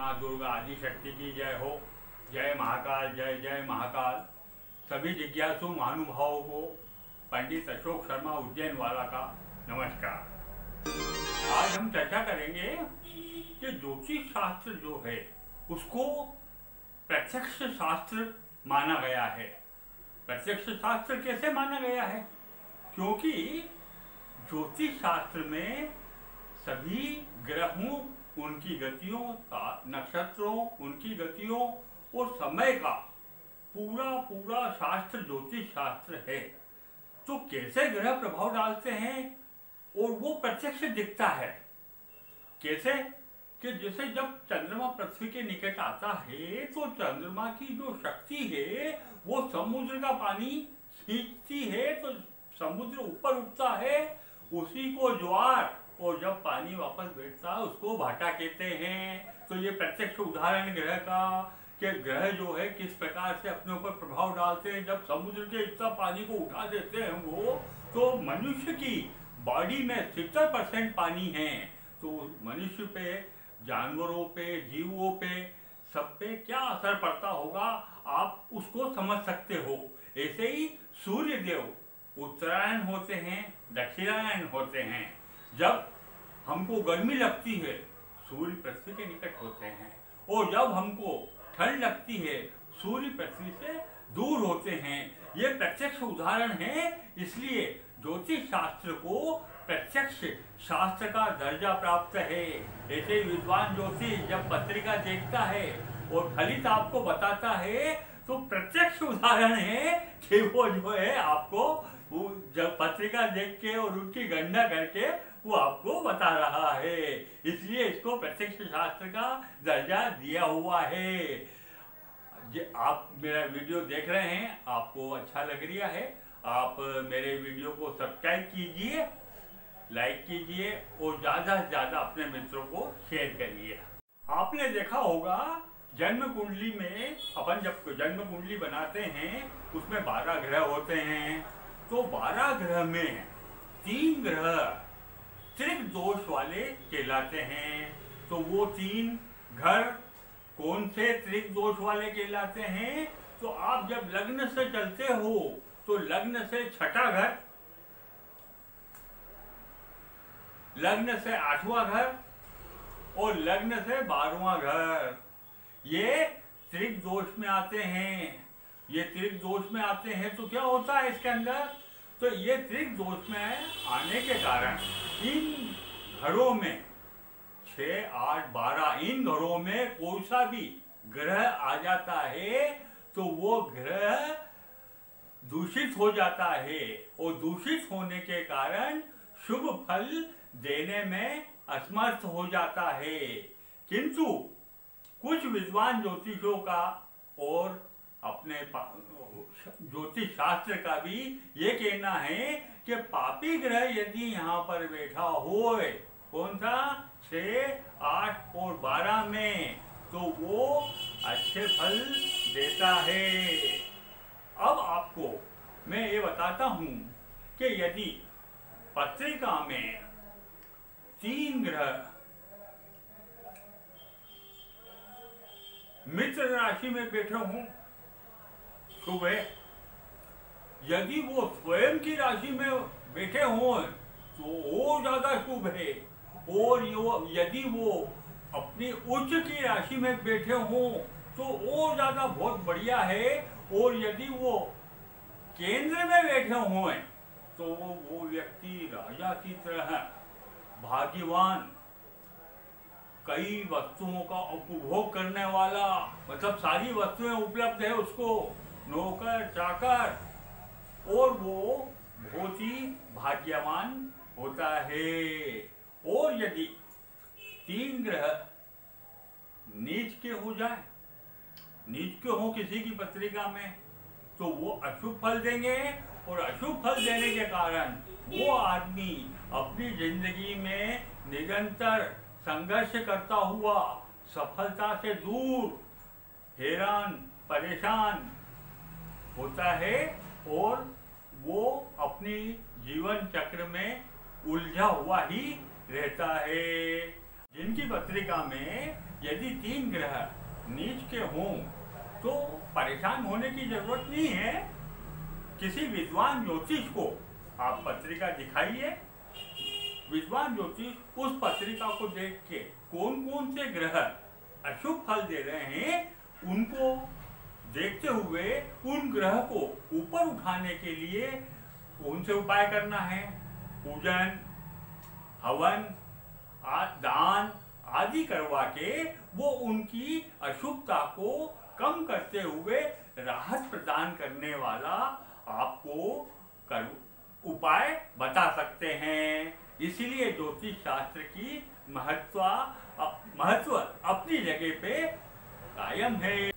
माँ दुर्गा आदि शक्ति की जय हो। जय महाकाल, जय जय महाकाल। सभी जिज्ञासु महानुभावों को पंडित अशोक शर्मा उज्जैन वाला का नमस्कार। आज हम चर्चा करेंगे कि ज्योतिष शास्त्र जो है उसको प्रत्यक्ष शास्त्र माना गया है। प्रत्यक्ष शास्त्र कैसे माना गया है? क्योंकि ज्योतिष शास्त्र में सभी ग्रहों, उनकी गतियों, नक्षत्रों, उनकी गतियों और समय का पूरा शास्त्र ज्योतिष शास्त्र है। तो कैसे ग्रह प्रभाव डालते हैं और वो प्रत्यक्ष दिखता है। कैसे कि जैसे जब चंद्रमा पृथ्वी के निकट आता है तो चंद्रमा की जो शक्ति है वो समुद्र का पानी खींचती है, तो समुद्र ऊपर उठता है, उसी को ज्वार, और जब पानी वापस बैठता है उसको भाटा कहते हैं। तो ये प्रत्यक्ष उदाहरण ग्रह का, कि ग्रह जो है किस प्रकार से अपने ऊपर प्रभाव डालते हैं। जब समुद्र के इतना पानी को उठा देते हैं वो, तो मनुष्य की बॉडी में 70% पानी है, तो मनुष्य पे, जानवरों पे, जीवों पे, सब पे क्या असर पड़ता होगा आप उसको समझ सकते हो। ऐसे ही सूर्य देव उत्तरायण होते हैं, दक्षिणायन होते हैं। जब हमको गर्मी लगती है सूर्य पृथ्वी के निकट होते हैं, और जब हमको ठंड लगती है सूर्य पृथ्वी से दूर होते हैं। ये प्रत्यक्ष उदाहरण है, इसलिए ज्योतिष शास्त्र को प्रत्यक्ष शास्त्र का दर्जा प्राप्त है। ऐसे विद्वान ज्योतिष जब पत्रिका देखता है और फलित आपको बताता है तो प्रत्यक्ष उदाहरण है कि वो जो है आपको जब पत्रिका देख के और उनकी गणना करके वो आपको बता रहा है, इसलिए इसको प्रत्यक्ष शास्त्र का दर्जा दिया हुआ है। आप मेरा वीडियो देख रहे हैं, आपको अच्छा लग रहा है, आप मेरे वीडियो को सब्सक्राइब कीजिए, लाइक कीजिए और ज्यादा से ज्यादा अपने मित्रों को शेयर करिए। आपने देखा होगा जन्म कुंडली में, अपन जब जन्म कुंडली बनाते हैं उसमें 12 ग्रह होते हैं। तो 12 ग्रह में 3 ग्रह त्रिक दोष वाले कहलाते हैं। तो वो 3 घर कौन से त्रिक दोष वाले कहलाते हैं? तो आप जब लग्न से चलते हो तो लग्न से 6ठा घर, लग्न से 8वां घर और लग्न से 12वां घर, ये त्रिक दोष में आते हैं। ये त्रिक दोष में आते हैं तो क्या होता है इसके अंदर? तो ये त्रिक दोष में आने के कारण इन घरों में 6, 8, 12 इन घरों में कोई सा भी ग्रह आ जाता है तो वो ग्रह दूषित हो जाता है, और दूषित होने के कारण शुभ फल देने में असमर्थ हो जाता है। किंतु कुछ विद्वान ज्योतिषों का और अपने ज्योतिष शास्त्र का भी ये कहना है कि पापी ग्रह यदि यहाँ पर बैठा हो, कौन सा 6, 8 और 12 में, तो वो अच्छे फल देता है। अब आपको मैं ये बताता हूं कि यदि पत्रिका में 3 ग्रह मित्र राशि में बैठे हों, शुभ है। यदि वो स्वयं की राशि में बैठे हों तो और ज्यादा शुभ है। और यदि वो अपनी उच्च की राशि में बैठे हों तो और ज्यादा बहुत बढ़िया है। और यदि वो केंद्र में बैठे हों तो वो व्यक्ति राजा की तरह भाग्यवान, कई वस्तुओं का उपभोग करने वाला, मतलब सारी वस्तुएं उपलब्ध है उसको, नौकर चाकर, और वो बहुत ही भाग्यवान होता है। और यदि 3 ग्रह नीच के हो जाए, नीच के हो किसी की पत्रिका में, तो वो अशुभ फल देंगे, और अशुभ फल देने के कारण वो आदमी अपनी जिंदगी में निरंतर संघर्ष करता हुआ सफलता से दूर, हैरान परेशान होता है, और वो अपनी जीवन चक्र में उलझा हुआ ही रहता है। जिनकी पत्रिका में यदि 3 ग्रह नीच के हों तो परेशान होने की जरूरत नहीं है। किसी विद्वान ज्योतिष को आप पत्रिका दिखाइए, विद्वान ज्योतिष उस पत्रिका को देख के कौन कौन से ग्रह अशुभ फल दे रहे हैं उनको देखते हुए उन ग्रह को ऊपर उठाने के लिए कौन से उपाय करना है, पूजन, हवन, दान आदि करवा के वो उनकी अशुभता को कम करते हुए राहत प्रदान करने वाला आपको उपाय बता सकते हैं। इसीलिए ज्योतिष शास्त्र की महत्व अपनी जगह पे कायम है।